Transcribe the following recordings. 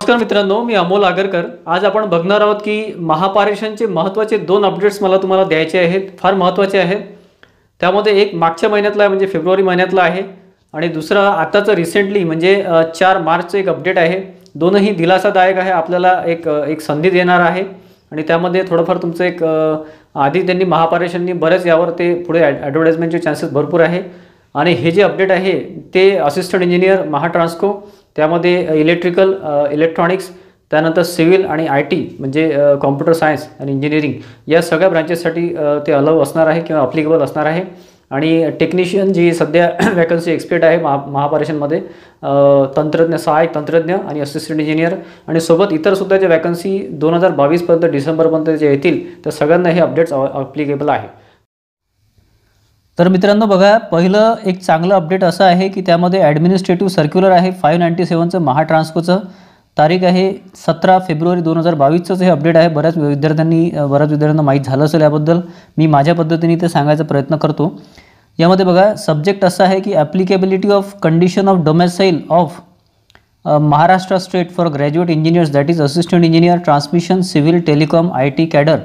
नमस्कार मित्रांनो, मी अमोल आगरकर। आज आपण बघणार आहोत की महापारेषणचे महत्त्वाचे 2 अपडेट्स मला तुम्हाला द्यायचे आहेत, फार महत्त्वाचे आहेत। त्यामध्ये एक मागच्या महिन्यातला आहे म्हणजे फेब्रुवारी महिन्यातला आहे आणि दुसरा आताचं रिसेंटली म्हणजे 4 मार्चचं एक अपडेट आहे। दोनही दिलासादायक आहे, आपल्याला एक संधी देणार आहे आणि त्यामध्ये थोडंफार तुमचं एक आधी त्यांनी महापारेषणनी बरेच यावर ते पुढे ॲडव्हर्टाइजमेंटचे चान्सेस भरपूर आहे आणि हे जे अपडेट आहे ते असिस्टंट इंजिनियर महाट्रान्सको, त्यामध्ये इलेक्ट्रिकल इलेक्ट्रॉनिक्स, त्यानंतर सिव्हिल आणि IT म्हणजे कॉम्प्युटर सायन्स आणि इंजिनिअरिंग या सगळ्या ब्रांचेससाठी ते अलाउ असणार आहे किंवा अप्लिकेबल असणार आहे। आणि टेक्निशियन जी सध्या वॅकन्सी एक्सपेक्ट आहे महापारेषणमध्ये, तंत्रज्ञ, सहाय्यक तंत्रज्ञ आणि असिस्टंट इंजिनियर आणि सोबत इतरसुद्धा ज्या वॅकन्सी 2022 पर्यंत डिसेंबरपर्यंत जे येतील त्या सगळ्यांना हे अपडेट्स अप्लिकेबल आहे। तर मित्रांनो बघा, पहिलं एक चांगलं अपडेट असं आहे की त्यामध्ये ॲडमिनिस्ट्रेटिव्ह सर्क्युलर आहे 597चं महाट्रान्सकोचं, तारीख आहे 17 फेब्रुवारी 2022चं हे अपडेट आहे। बऱ्याच विद्यार्थ्यांना माहीत झालं असेल याबद्दल, मी माझ्या पद्धतीने ते सांगायचा प्रयत्न करतो। यामध्ये बघा सब्जेक्ट असा आहे की applicability of condition of domicile of Maharashtra state for graduate engineers that is assistant engineer transmission civil telecom IT cadre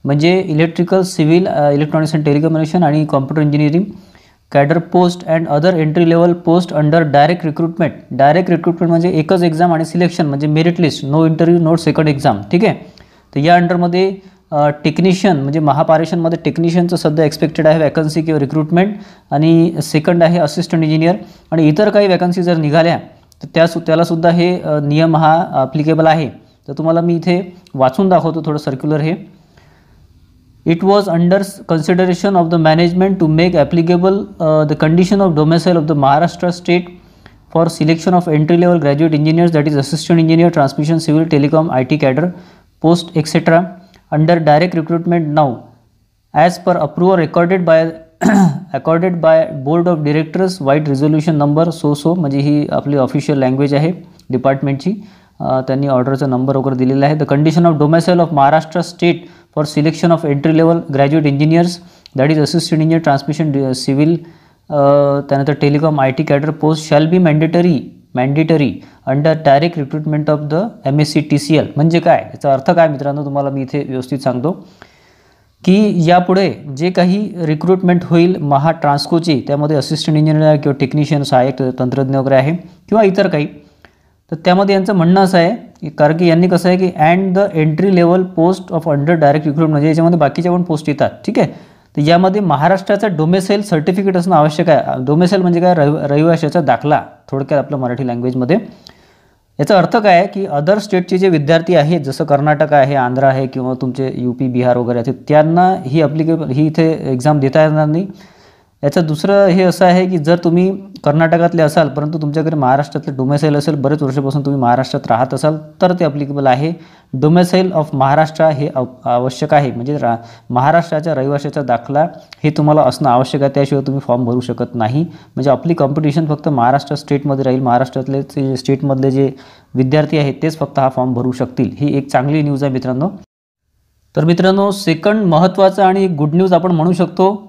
म्हणजे electrical civil electronics and telecommunication आणि computer engineering cadre post and other entry level post under direct recruitment. Direct recruitment म्हणजे एकच exam आणि selection म्हणजे merit list, no interview no second exam, ठीक आहे। तर या अंडरमध्ये टेक्निशियन म्हणजे महापारेषणमध्ये टेक्निशियनचं सध्या एक्सपेक्टेड आहे वॅकन्सी किंवा रिक्रुटमेंट आणि सेकंड आहे असिस्टंट इंजिनियर आणि इतर काही वॅकन्सी जर निघाल्या तर त्यालासुद्धा हे नियम हा ॲप्लिकेबल आहे। तर तुम्हाला मी इथे वाचून दाखवतो थोडं सर्क्युलर हे। It was under consideration of the management to make applicable the condition of domicile of the Maharashtra state for selection of entry level graduate engineers that is assistant engineer transmission civil telecom IT cadre post etc under direct recruitment now as per approval accorded by board of directors white resolution number so म्हणजे ही आपली official language आहे डिपार्टमेंटची, त्यांनी ऑर्डरचा number वगैरे दिलेला आहे। The condition of domicile of Maharashtra state for selection of entry level graduate engineers that is assistant engineer transmission civil त्यानंतर telecom IT cadre post shall be mandatory under direct recruitment of the MSc TCL। म्हणजे काय, याचा अर्थ काय मित्रांनो तुम्हाला मी इथे व्यवस्थित सांगतो की यापुढे जे काही रिक्रुटमेंट होईल महाट्रान्सकोची, त्यामध्ये असिस्टंट इंजिनियर किंवा टेक्निशियन सहाय्यक तंत्रज्ञ वगैरे आहे किंवा इतर काही, तर त्यामध्ये यांचं म्हणणं असं आहे कारण की यांनी कसं आहे की and the entry level post of under direct recruitment म्हणजे याच्यामध्ये बाकीच्या पण पोस्ट येतात, ठीक आहे। तर यामध्ये महाराष्ट्राचा डोमेसाईल सर्टिफिकेट असणं आवश्यक आहे। डोमेसाईल म्हणजे काय, रहिवाशाचा दाखला थोडक्यात आपल्या मराठी लँग्वेजमध्ये। याचा अर्थ काय आहे की अदर स्टेटचे जे विद्यार्थी आहेत जसं कर्नाटक आहे, आंध्र आहे किंवा तुमचे UP बिहार वगैरे आहेत त्यांना ही ही इथे एक्झाम देता येणार नाही। याचं दुसरं हे असं आहे की जर तुम्ही कर्नाटकातले असाल परंतु तुमच्याकडे महाराष्ट्रातलं डोमेसाईल असेल, बरेच वर्षापासून तुम्ही महाराष्ट्रात राहत असाल तर ते ॲप्लिकेबल आहे। डोमेसाईल ऑफ महाराष्ट्र हे आवश्यक आहे, म्हणजे महाराष्ट्राच्या रहिवाशाचा दाखला हे तुम्हाला असणं आवश्यक आहे, त्याशिवाय तुम्ही फॉर्म भरू शकत नाही। म्हणजे आपली कॉम्पिटिशन फक्त महाराष्ट्र स्टेटमध्ये राहील, महाराष्ट्रातले स्टेटमधले जे विद्यार्थी आहेत तेच फक्त हा फॉर्म भरू शकतील। ही एक चांगली न्यूज आहे मित्रांनो। तर मित्रांनो सेकंड महत्त्वाचं आणि गुड न्यूज आपण म्हणू शकतो,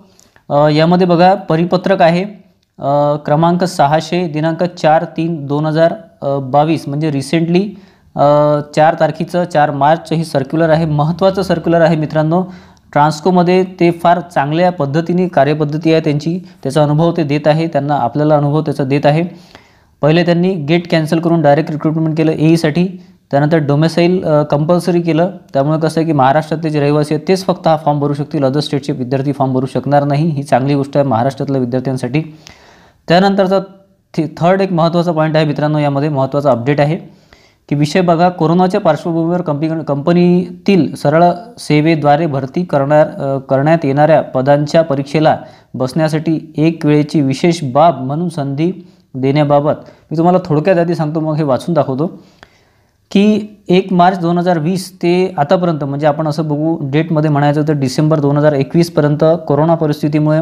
यामध्ये बघा परिपत्रक आहे क्रमांक 600 दिनांक 4/3/2022 म्हणजे रिसेंटली 4 तारखेचं 4 मार्चचं ही सर्क्युलर आहे। महत्त्वाचं सर्क्युलर आहे मित्रांनो। ट्रान्सकोमध्ये ते फार चांगल्या पद्धतीने कार्यपद्धती आहे त्यांची, त्याचा अनुभव ते देत आहे, त्यांना आपल्याला अनुभव त्याचा देत आहे। पहिले त्यांनी गेट कॅन्सल करून डायरेक्ट रिक्रुटमेंट केलं AE साठी, त्यानंतर डोमेसाईल कंपल्सरी केलं, त्यामुळे कसं आहे की महाराष्ट्रातले जे रहिवासी आहेत तेच फक्त हा फॉर्म भरू शकतील, अदर स्टेटचे विद्यार्थी फॉर्म भरू शकणार नाही। ही चांगली गोष्ट आहे महाराष्ट्रातल्या विद्यार्थ्यांसाठी। त्यानंतरचा थर्ड एक महत्त्वाचा पॉईंट आहे मित्रांनो, यामध्ये महत्त्वाचा अपडेट आहे की विषय बघा, कोरोनाच्या पार्श्वभूमीवर कंपनीतील सरळ सेवेद्वारे भरती करण्यात येणाऱ्या पदांच्या परीक्षेला बसण्यासाठी एक वेळेची विशेष बाब म्हणून संधी देण्याबाबत मी तुम्हाला थोडक्यात आधी सांगतो, मग हे वाचून दाखवतो की 1 मार्च 2020 ते आतापर्यंत म्हणजे आपण असं बघू डेटमध्ये म्हणायचं तर डिसेंबर 2021 पर्यंत कोरोना परिस्थितीमुळे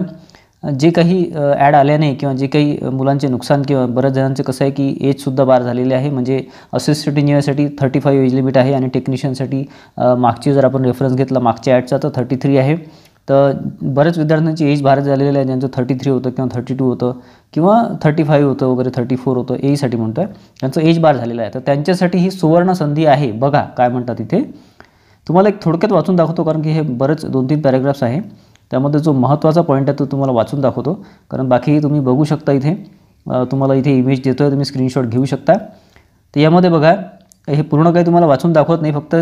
जे काही ॲड आल्या नाही किंवा जे काही मुलांचे नुकसान किंवा बऱ्याच जणांचे कसं आहे की एजसुद्धा बार झालेले आहे, म्हणजे असिस्टंट इंजिनियरसाठी 35 एज लिमिट आहे आणि टेक्निशियनसाठी मागची जर आपण रेफरन्स घेतला मागच्या ॲडचा तर 33 आहे। तर बऱ्याच विद्यार्थ्यांची एज भारत झालेलं आहे, ज्यांचं 33 होतं किंवा 32 होतं किंवा 35 होतं वगैरे 34 होतं, एईसाठी म्हणतो आहे, त्यांचं एज बार झालेलं आहे. तर त्यांच्यासाठी ही सुवर्ण संधी आहे. बघा काय म्हणतात इथे, तुम्हाला एक थोडक्यात वाचून दाखवतो, कारण की हे बरेच 2-3 पॅराग्राफ्स आहे, त्यामध्ये जो महत्त्वाचा पॉईंट आहे तो तुम्हाला वाचून दाखवतो, कारण बाकी तुम्ही बघू शकता. इथे तुम्हाला इथे इमेज देतो आहे, तुम्ही स्क्रीनशॉट घेऊ शकता. तर यामध्ये बघा, हे पूर्ण काही तुम्हाला वाचून दाखवत नाही, फक्त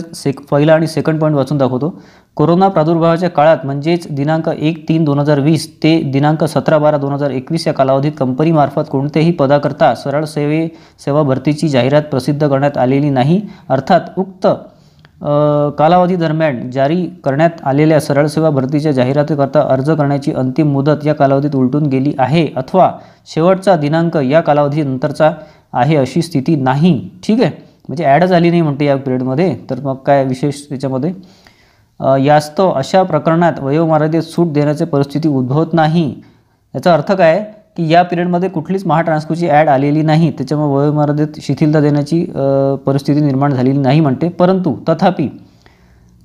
पहिला आणि सेकंड पॉईंट वाचून दाखवतो. कोरोना प्रादुर्भावाच्या काळात म्हणजेच दिनांक 1/3/2020 ते दिनांक 17/12/2021 या कालावधीत कंपनीमार्फत कोणत्याही पदाकरता सरळ सेवा भरतीची जाहिरात प्रसिद्ध करण्यात आलेली नाही. अर्थात उक्त कालावधी दरम्यान जारी करण्यात आलेल्या सरळ सेवा भरतीच्या जाहिरातीकरता अर्ज करण्याची अंतिम मुदत या कालावधीत उलटून गेली आहे अथवा शेवटचा दिनांक या कालावधीनंतरचा आहे अशी स्थिती नाही. ठीक आहे, म्हणजे ॲडच आली नाही म्हणते या पिरियडमध्ये. तर मग काय विशेष त्याच्यामध्ये, यास्तव अशा प्रकरणात वयोमर्यादेत सूट देण्याची परिस्थिती उद्भवत नाही. याचा अर्थ काय की या पिरियडमध्ये कुठलीच महाट्रान्सकोची ॲड आलेली नाही, त्याच्यामुळे वयोमर्यादेत शिथिलता देण्याची परिस्थिती निर्माण झालेली नाही म्हणते. परंतु तथापि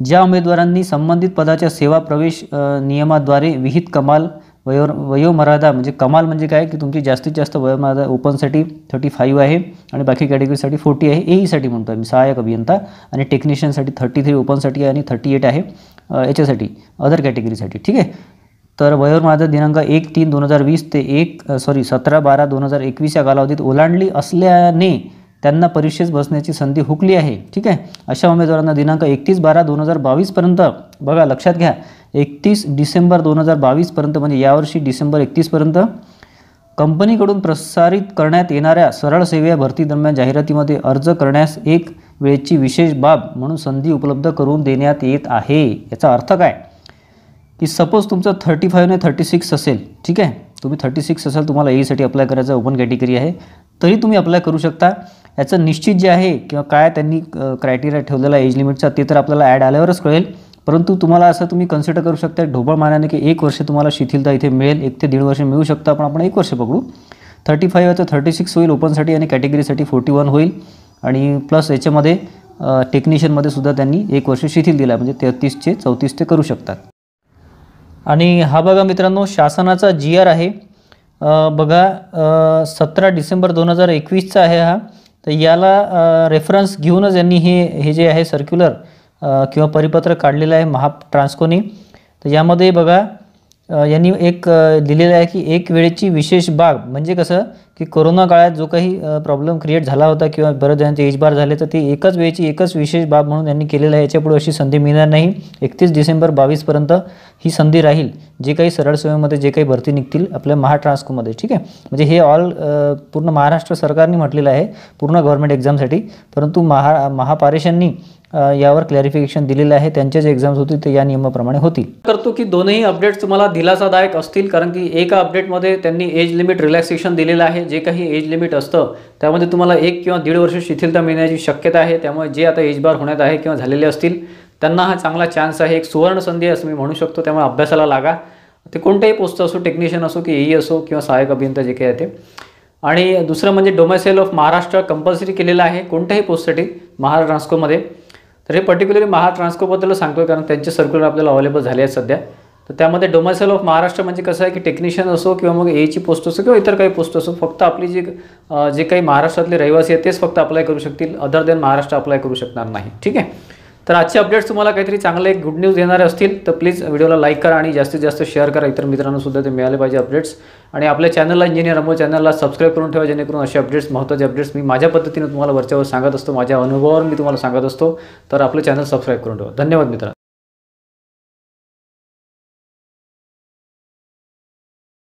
ज्या उमेदवारांनी संबंधित पदाच्या सेवा प्रवेश नियमाद्वारे विहित कमाल वयोमर्यादा, म्हणजे कमाल म्हणजे काय की तुमची जास्तीत जास्त वयोमर्यादा ओपनसाठी 35 आहे आणि बाकी कॅटेगरीसाठी 40 आहे. एईसाठी म्हणतो मी, सहाय्यक अभियंता, आणि टेक्निशियनसाठी 33 ओपनसाठी आहे आणि 38 आहे याच्यासाठी अदर कॅटेगरीसाठी. ठीक आहे, तर वयोमर्यादा दिनांक 1/3/2020 ते 17/12/2021 या कालावधीत ओलांडली असल्याने त्यांना परीक्षेस बसण्याची संधी हुकली आहे. ठीक आहे, अशा उमेदवारांना दिनांक 31/12/2022 पर्यंत, बघा लक्षात घ्या, 31 डिसेंबर 2022 पर्यंत, म्हणजे यावर्षी डिसेंबर 31 पर्यंत कंपनीकडून प्रसारित करण्यात येणाऱ्या सरळ सेवा भरती दरम्यान जाहिरातीमध्ये अर्ज करण्यास एक वेळची विशेष बाब म्हणून संधी उपलब्ध करून देण्यात येत आहे. याचा अर्थ काय की सपोज तुमचं 35 ने 36 असेल, ठीक आहे, तुम्ही 36 असाल, तुम्हाला एईसाठी अप्लाय करायचं, ओपन कॅटेगरी आहे, तरी तुम्ही अप्लाय करू शकता. याचं निश्चित जे आहे किंवा काय त्यांनी क्रायटेरिया ठेवलेला एज लिमिटचा ते तर आपल्याला ॲड आल्यावरच कळेल. परंतु तुम्हाला असं तुम्ही कन्सिडर करू शकता ढोबळ मानाने की 1 वर्ष तुम्हाला शिथिलता इथे मिळेल, 1 ते 1.5 वर्ष मिळू शकतं, पण आपण 1 वर्ष पकडू. 35 तर 36 होईल ओपनसाठी आणि कॅटेगरीसाठी 41 होईल, आणि प्लस याच्यामध्ये टेक्निशियनमध्ये सुद्धा त्यांनी 1 वर्ष शिथिल दिला, म्हणजे 33 ते 34 ते करू शकतात. आणि हा बघा मित्रांनो, शासनाचा GR आहे, बघा 17 डिसेंबर 2021चा आहे हा. तर याला रेफरन्स घेऊनच यांनी हे जे आहे सर्क्युलर किंवा परिपत्र काढलेलं आहे महाट्रान्सकोने. तर यामध्ये बघा यांनी एक दिलेलं आहे की एक वेळेची विशेष बाब, म्हणजे कसं की कोरोना काळात जो काही प्रॉब्लेम क्रिएट झाला होता किंवा बरेच जणांचे एज बार झाले, तर ते एकच वेळेची एकच विशेष बाब म्हणून यांनी केलेलं आहे. याच्यापुढे अशी संधी मिळणार नाही. 31 डिसेंबर 2022 पर्यंत ही संधी राहील, जे काही सरळ सेवेमध्ये जे काही भरती निघतील आपल्या महाट्रान्सकोमध्ये. ठीक आहे, म्हणजे हे ऑल पूर्ण महाराष्ट्र सरकारने म्हटलेलं आहे पूर्ण गव्हर्नमेंट एक्झामसाठी, परंतु महापारेषांनी यावर क्लॅरिफिकेशन दिलेलं आहे. त्यांच्या जे एक्झाम्स होतील ते या नियमाप्रमाणे होतील. करतो की दोनही अपडेट्स तुम्हाला दिलासादायक असतील, कारण की एका अपडेटमध्ये त्यांनी एज लिमिट रिलॅक्सेशन दिलेलं आहे. जे काही एज लिमिट असतं त्यामध्ये तुम्हाला 1 किंवा 1.5 वर्ष शिथिलता मिळण्याची शक्यता आहे. त्यामुळे जे आता एज बार होण्यात आहे किंवा झालेले असतील त्यांना हा चांगला चान्स आहे, एक सुवर्ण संधी आहे असं मी म्हणू शकतो. त्यामुळे अभ्यासाला लागा. ते कोणत्याही पोस्ट असो, टेक्निशियन असो की एई असो किंवा सहाय्यक अभियंता जे काही आहे ते. आणि दुसरं म्हणजे डोमेसाईल ऑफ महाराष्ट्र कंपल्सरी केलेलं आहे कोणत्याही पोस्टसाठी महाट्रान्सकोमध्ये. तर हे पर्टिक्युलरली महाट्रान्सकोबद्दल सांगतोय कारण त्यांचे सर्क्युलर आपल्याला अवेलेबल झाले आहेत सध्या. तर त्यामध्ये डोमेसाईल ऑफ महाराष्ट्र म्हणजे कसं आहे की टेक्निशियन असो किंवा मग एईची पोस्ट असो किंवा इतर काही पोस्ट असो, फक्त आपली जे काही महाराष्ट्रातले रहिवासी आहेत तेच फक्त अप्लाय करू शकतील, अदर दॅन महाराष्ट्र अप्लाय करू शकणार नाही. ठीक आहे, तर आजचे अपडेट्स तुम्हाला काहीतरी चांगले गुड न्यूज देणारे असतील तर प्लीज व्हिडिओला लाईक करा आणि जास्तीत जास्त शेअर करा, इतर मित्रांना सुद्धा ते मिळाले पाहिजे अपडेट्स. आणि आपल्या चॅनलला इंजिनियर अमोल चॅनलला सबस्क्राईब करून ठेवा, जेणेकरून असे अपडेट्स, महत्त्वाचे अपडेट्स मी माझ्या पद्धतीने तुम्हाला वरच्यावर सांगत असतो, माझ्या अनुभवावर मी तुम्हाला सांगत असतो. तर आपलं चॅनल सबस्क्राईब करून ठेवा. धन्यवाद मित्रांनो.